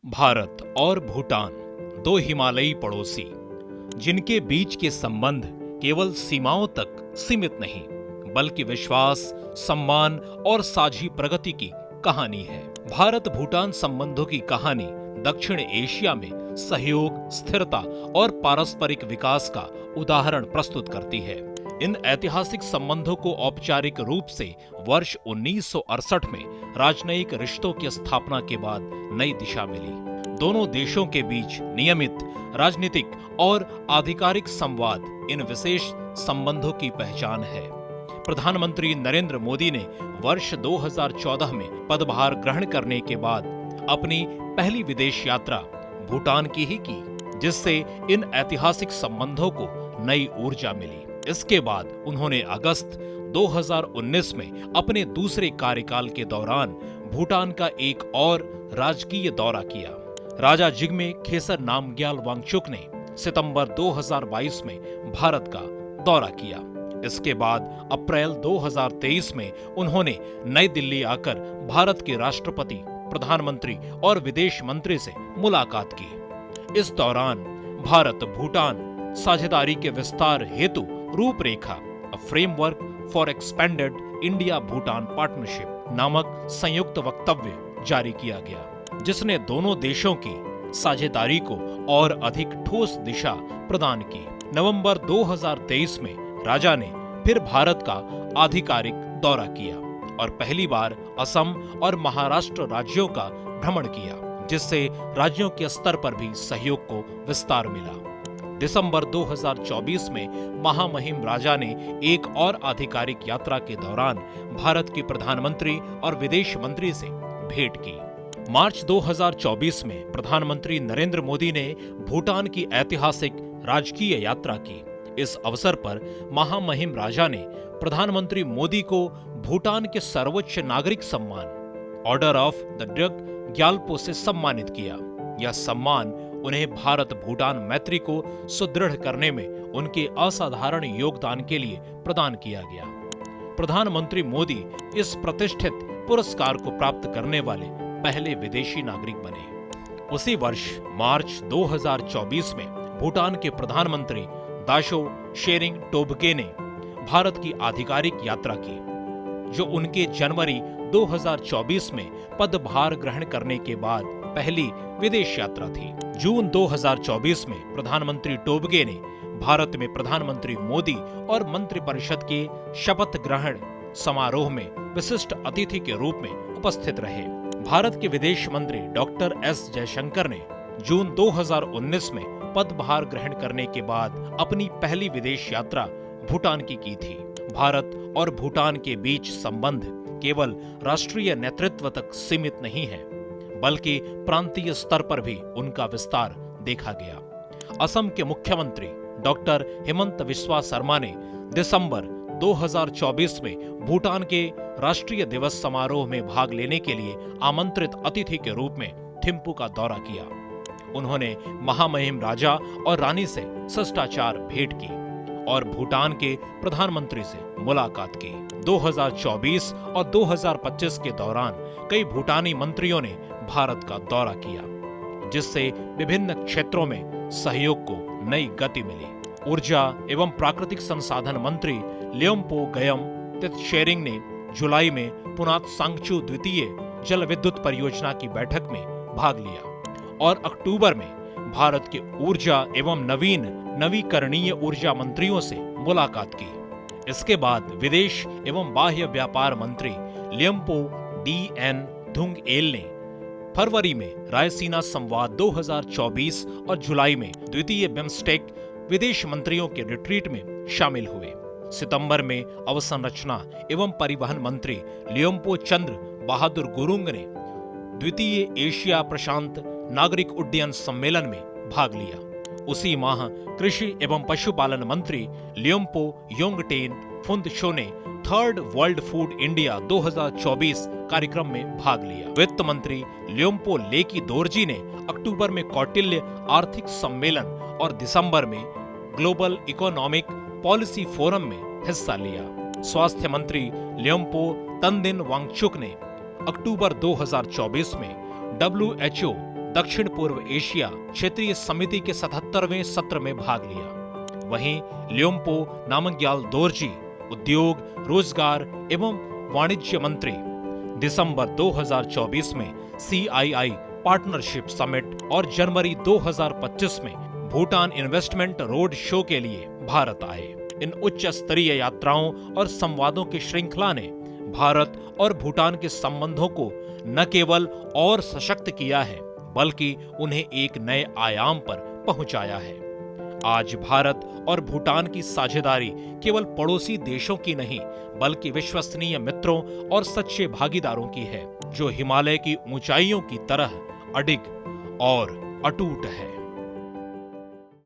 भारत और भूटान, दो हिमालयी पड़ोसी, जिनके बीच के संबंध केवल सीमाओं तक सीमित नहीं, बल्कि विश्वास, सम्मान और साझी प्रगति की कहानी है। भारत भूटान संबंधों की कहानी दक्षिण एशिया में सहयोग, स्थिरता और पारस्परिक विकास का उदाहरण प्रस्तुत करती है। इन ऐतिहासिक संबंधों को औपचारिक रूप से वर्ष 1968 में राजनयिक रिश्तों की स्थापना के बाद नई दिशा मिली। दोनों देशों के बीच नियमित राजनीतिक और आधिकारिक संवाद इन विशेष संबंधों की पहचान है। प्रधानमंत्री नरेंद्र मोदी ने वर्ष 2014 में पदभार ग्रहण करने के बाद अपनी पहली विदेश यात्रा भूटान की ही की, जिससे इन ऐतिहासिक संबंधों को नई ऊर्जा मिली। इसके बाद उन्होंने अगस्त 2019 में अपने दूसरे कार्यकाल के दौरान भूटान का एक और राजकीय दौरा किया। राजा जिग्मे खेसर नामग्याल वांगचुक ने सितंबर 2022 में भारत का दौरा किया। इसके बाद अप्रैल 2023 में उन्होंने नई दिल्ली आकर भारत के राष्ट्रपति, प्रधानमंत्री और विदेश मंत्री से मुलाकात की। इस दौरान भारत भूटान साझेदारी के विस्तार हेतु रूपरेखा a framework for expanded India Bhutan partnership नामक संयुक्त वक्तव्य जारी किया गया, जिसने दोनों देशों की साझेदारी को और अधिक ठोस दिशा प्रदान की। नवंबर 2023 में राजा ने फिर भारत का आधिकारिक दौरा किया और पहली बार असम और महाराष्ट्र राज्यों का भ्रमण किया, जिससे राज्यों के स्तर पर भी सहयोग को विस्तार मिला। दिसंबर 2024 में महामहिम राजा ने एक और आधिकारिक यात्रा के दौरान भारत के प्रधानमंत्री और विदेश मंत्री से भेंट की। मार्च 2024 में प्रधानमंत्री नरेंद्र मोदी ने भूटान की ऐतिहासिक राजकीय यात्रा की। इस अवसर पर महामहिम राजा ने प्रधानमंत्री मोदी को भूटान के सर्वोच्च नागरिक सम्मान order of the drug Gyalpo से सम्मानित किया। यह सम्मान उन्हें भारत भूटान मैत्री को सुदृढ़ करने में उनके असाधारण योगदान के लिए प्रदान किया गया। प्रधानमंत्री मोदी इस प्रतिष्ठित पुरस्कार को प्राप्त करने वाले पहले विदेशी नागरिक बने। उसी वर्ष मार्च 2024 में भूटान के प्रधानमंत्री दाशो शेरिंग टोब्गे ने भारत की आधिकारिक यात्रा की, जो उनके जनवरी 2024 में पदभार ग्रहण करने के बाद पहली विदेश यात्रा थी। जून 2024 में प्रधानमंत्री टोब्गे ने भारत में प्रधानमंत्री मोदी और मंत्रिपरिषद के शपथ ग्रहण समारोह में विशिष्ट अतिथि के रूप में उपस्थित रहे। भारत के विदेश मंत्री डॉक्टर एस जयशंकर ने जून 2019 में पदभार ग्रहण करने के बाद अपनी पहली विदेश यात्रा भूटान की थी। भारत और भूटान के बीच संबंध केवल राष्ट्रीय नेतृत्व तक सीमित नहीं है, बल्कि प्रांतीय स्तर पर भी उनका विस्तार देखा गया। असम के मुख्यमंत्री डॉक्टर हिमंत बिस्वा शर्मा ने दिसंबर 2024 में भूटान के राष्ट्रीय दिवस समारोह में भाग लेने के लिए आमंत्रित अतिथि के रूप में थिम्पू का दौरा किया। उन्होंने महामहिम राजा और रानी से शिष्टाचार भेंट की और भूटान के प्रधानमंत्री से मुलाकात की। 2024 और 2025 के दौरान कई भूटानी मंत्रियों ने भारत का दौरा किया, जिससे विभिन्न क्षेत्रों में सहयोग को नई गति मिली। ऊर्जा एवं प्राकृतिक संसाधन मंत्री ल्योम्पो गयम तित्शेरिंग ने जुलाई में पुनात सांगचू द्वितीय जल विद्युत परियोजना की बैठक में भाग लिया और अक्टूबर में भारत के ऊर्जा एवं नवीकरणीय ऊर्जा मंत्रियों से मुलाकात की। इसके बाद विदेश एवं बाह्य व्यापार मंत्री ल्योम्पो डी.एन. धुंग-एल ने फरवरी में रायसीना संवाद 2024 और जुलाई में द्वितीय बिम्स्टेक विदेश मंत्रियों के रिट्रीट में शामिल हुए। सितंबर में अवसंरचना एवं परिवहन मंत्री ल्योम्पो चंद्र बहादुर गुरुंग ने द्वितीय एशिया प्रशांत नागरिक उड्डयन सम्मेलन में भाग लिया। उसी माह कृषि एवं पशुपालन मंत्री ल्योम्पो योंगटेन फुंदशो ने थर्ड वर्ल्ड फूड इंडिया 2024 कार्यक्रम में भाग लिया। वित्त मंत्री ल्योम्पो लेकी दोरजी ने अक्टूबर में कौटिल्य आर्थिक सम्मेलन और दिसंबर में ग्लोबल इकोनॉमिक पॉलिसी फोरम में हिस्सा लिया। स्वास्थ्य मंत्री ल्योम्पो तंदिन वांगचुक ने अक्टूबर 2024 में WHO दक्षिण पूर्व एशिया क्षेत्रीय समिति के 77वें सत्र में भाग लिया। वहीं ल्योम्पो नामग्याल दोरजी उद्योग, रोजगार एवं वाणिज्य मंत्री दिसंबर 2024 में CII पार्टनरशिप समिट और जनवरी 2025 में भूटान इन्वेस्टमेंट रोड शो के लिए भारत आए। इन उच्च स्तरीय यात्राओं और संवादों की श्रृंखला ने भारत और भूटान के संबंधों को न केवल और सशक्त किया है, बल्कि उन्हें एक नए आयाम पर पहुंचाया है। आज भारत और भूटान की साझेदारी केवल पड़ोसी देशों की नहीं, बल्कि विश्वसनीय मित्रों और सच्चे भागीदारों की है, जो हिमालय की ऊंचाइयों की तरह अडिग और अटूट है।